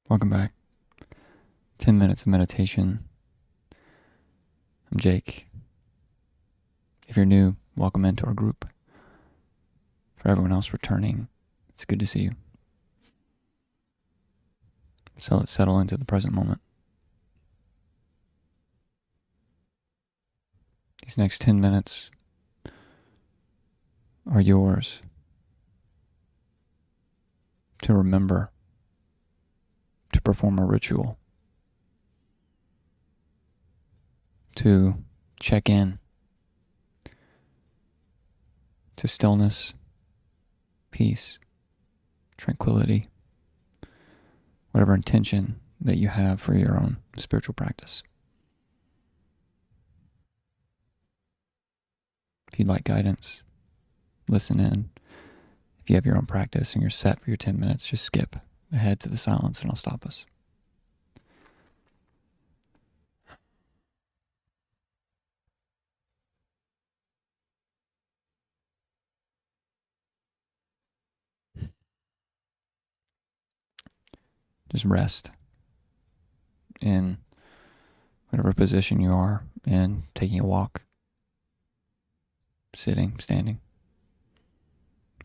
Welcome back. 10 minutes of meditation. I'm Jake. If you're new, welcome into our group. For everyone else returning, it's good to see you. So let's settle into the present moment. These next 10 minutes are yours to remember, to perform a ritual, to check in to stillness, peace, tranquility, whatever intention that you have for your own spiritual practice. If you'd like guidance, listen in. If you have your own practice and you're set for your 10 minutes, just skip ahead to the silence and I'll stop us. Just rest in whatever position you are in, taking a walk, sitting, standing.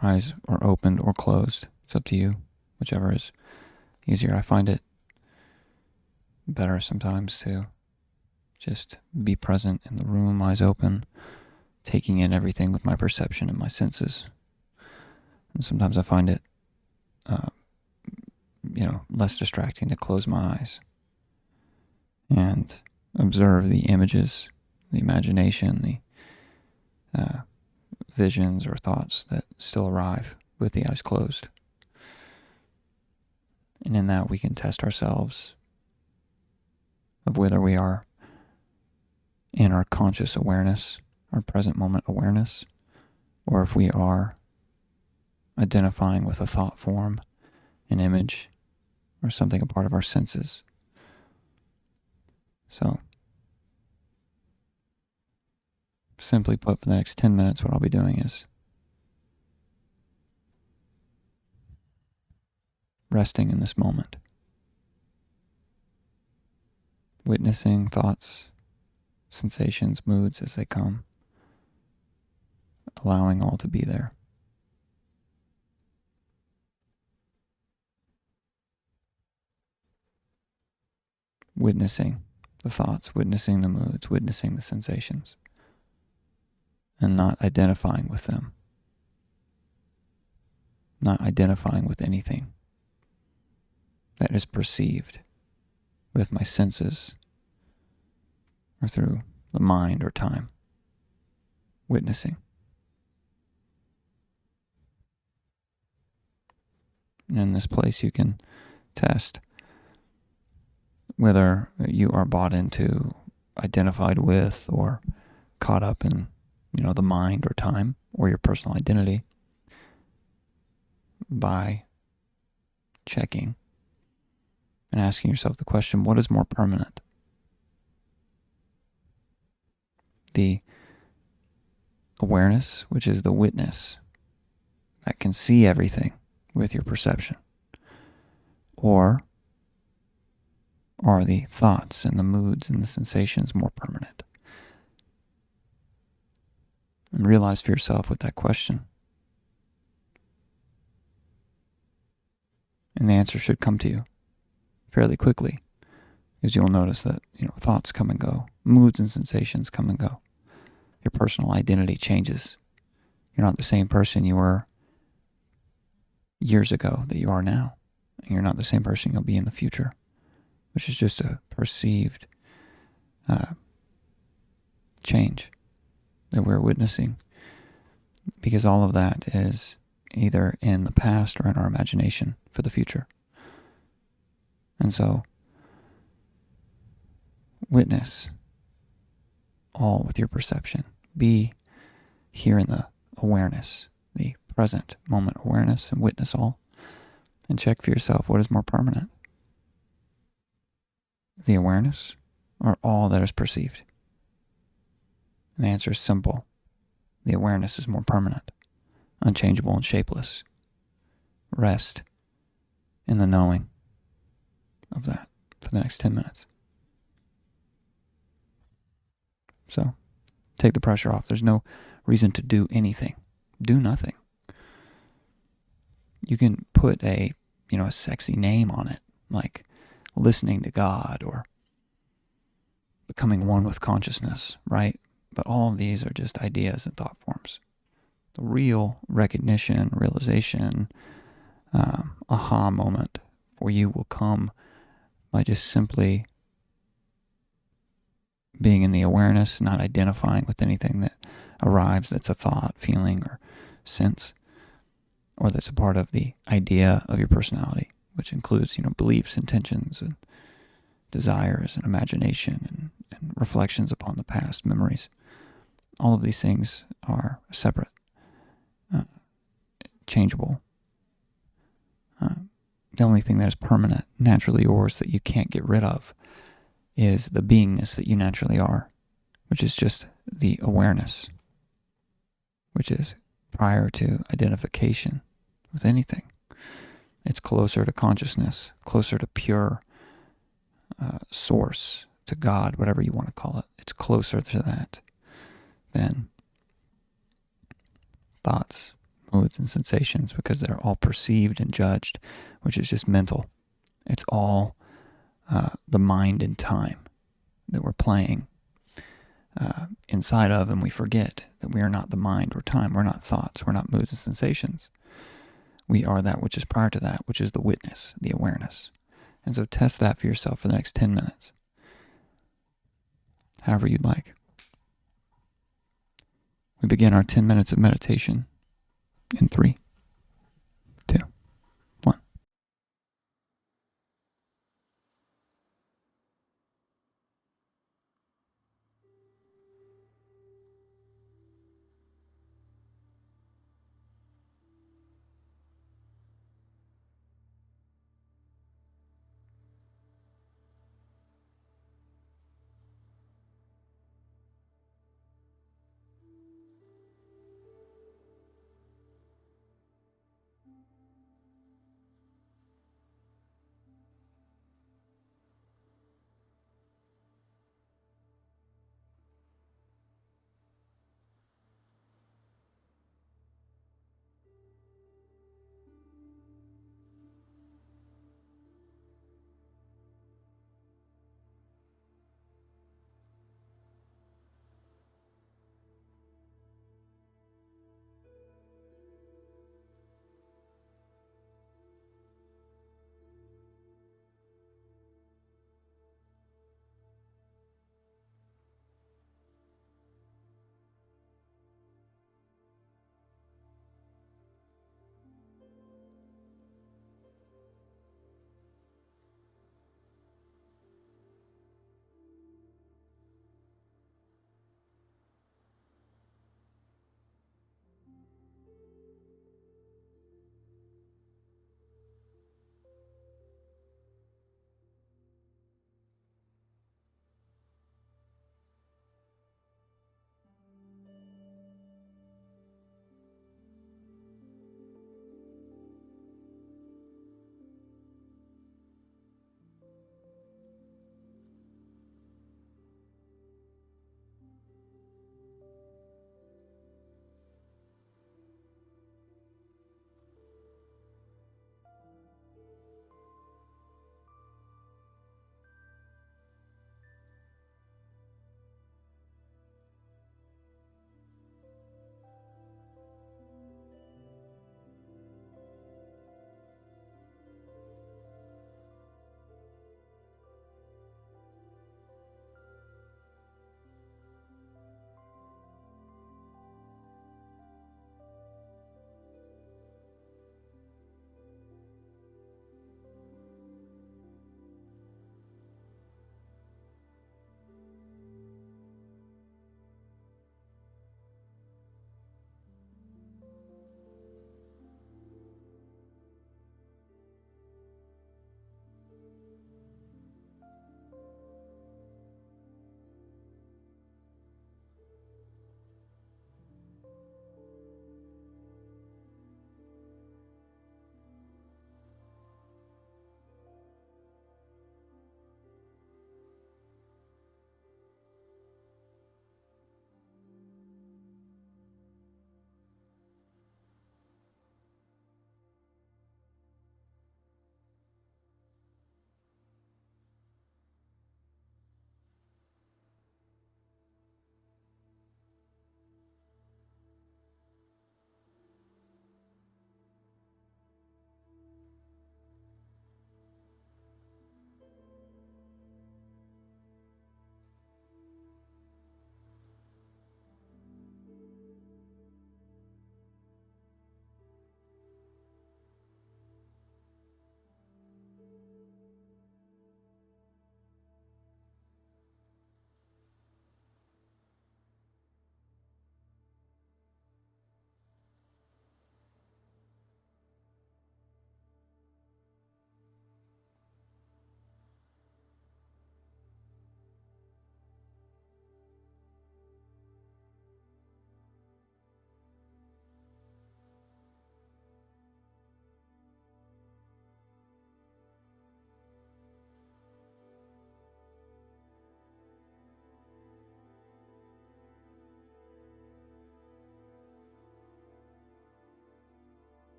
Eyes are opened or closed. It's up to you, whichever is easier. I find it better sometimes to just be present in the room, eyes open, taking in everything with my perception and my senses. And sometimes I find it, less distracting to close my eyes and observe the images, the imagination, the visions or thoughts that still arrive with the eyes closed. And in that we can test ourselves of whether we are in our conscious awareness, our present moment awareness, or if we are identifying with a thought form, an image, or something a part of our senses. So, simply put, for the next 10 minutes, what I'll be doing is resting in this moment, witnessing thoughts, sensations, moods as they come, allowing all to be there. Witnessing the thoughts, witnessing the moods, witnessing the sensations, and not identifying with them, not identifying with anything that is perceived with my senses or through the mind or time. Witnessing. And in this place you can test whether you are bought into, identified with, or caught up in, the mind or time or your personal identity by checking and asking yourself the question, what is more permanent? The awareness, which is the witness that can see everything with your perception, or are the thoughts and the moods and the sensations more permanent? And realize for yourself with that question. And the answer should come to you fairly quickly, because you'll notice that, thoughts come and go, moods and sensations come and go. Your personal identity changes. You're not the same person you were years ago that you are now. And you're not the same person you'll be in the future, which is just a perceived change that we're witnessing, because all of that is either in the past or in our imagination for the future. And so, witness all with your perception. Be here in the awareness, the present moment awareness, and witness all. And check for yourself, what is more permanent? The awareness or all that is perceived? And the answer is simple. The awareness is more permanent, unchangeable and shapeless. Rest in the knowing the next 10 minutes. So take the pressure off. There's no reason to do anything. Do nothing. You can put a sexy name on it, like listening to God or becoming one with consciousness, right? But all of these are just ideas and thought forms. The real recognition, realization, aha moment for you will come by just simply being in the awareness, not identifying with anything that arrives that's a thought, feeling, or sense, or that's a part of the idea of your personality, which includes, beliefs, intentions, and desires, and imagination, and reflections upon the past, memories. All of these things are separate, changeable. The only thing that is permanent, naturally yours, that you can't get rid of is the beingness that you naturally are, which is just the awareness, which is prior to identification with anything. It's closer to consciousness, closer to pure source, to God, whatever you want to call it. It's closer to that than thoughts, moods, and sensations, because they're all perceived and judged, which is just mental. It's all the mind and time that we're playing inside of, and we forget that we are not the mind or time. We're not thoughts. We're not moods and sensations. We are that which is prior to that, which is the witness, the awareness. And so test that for yourself for the next 10 minutes, however you'd like. We begin our 10 minutes of meditation in 3, 2, 1.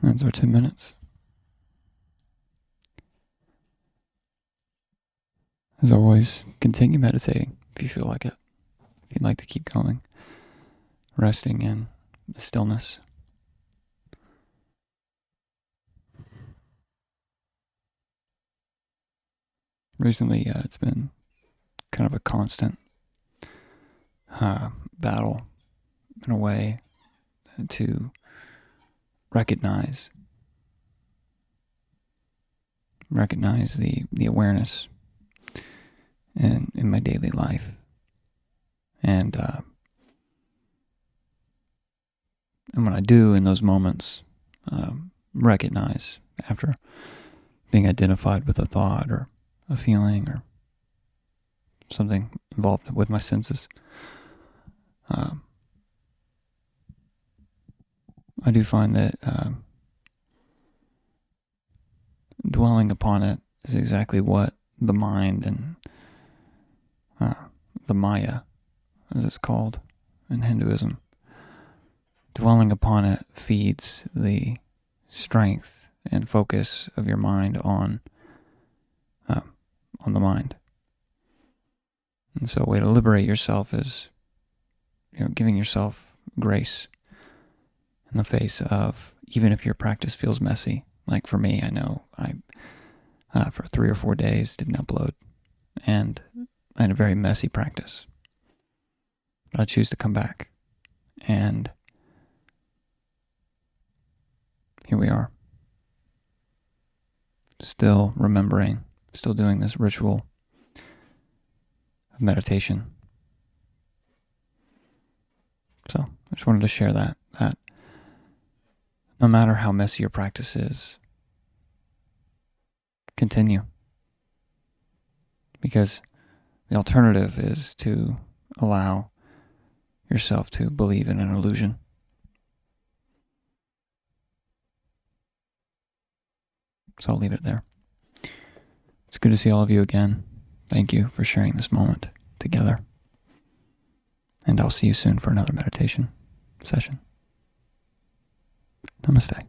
That's our 10 minutes. As always, continue meditating if you feel like it. If you'd like to keep going, resting in the stillness. Recently, it's been kind of a constant battle in a way to recognize the awareness in my daily life. And when I do in those moments, recognize after being identified with a thought or a feeling or something involved with my senses, I do find that dwelling upon it is exactly what the mind and the Maya, as it's called in Hinduism, dwelling upon it feeds the strength and focus of your mind on the mind. And so a way to liberate yourself is, giving yourself grace in the face of, even if your practice feels messy. Like for me, I know I for 3 or 4 days didn't upload, and I had a very messy practice. But I choose to come back, and here we are. Still remembering, still doing this ritual of meditation. So I just wanted to share that no matter how messy your practice is, continue. Because the alternative is to allow yourself to believe in an illusion. So I'll leave it there. It's good to see all of you again. Thank you for sharing this moment together. And I'll see you soon for another meditation session. Namaste.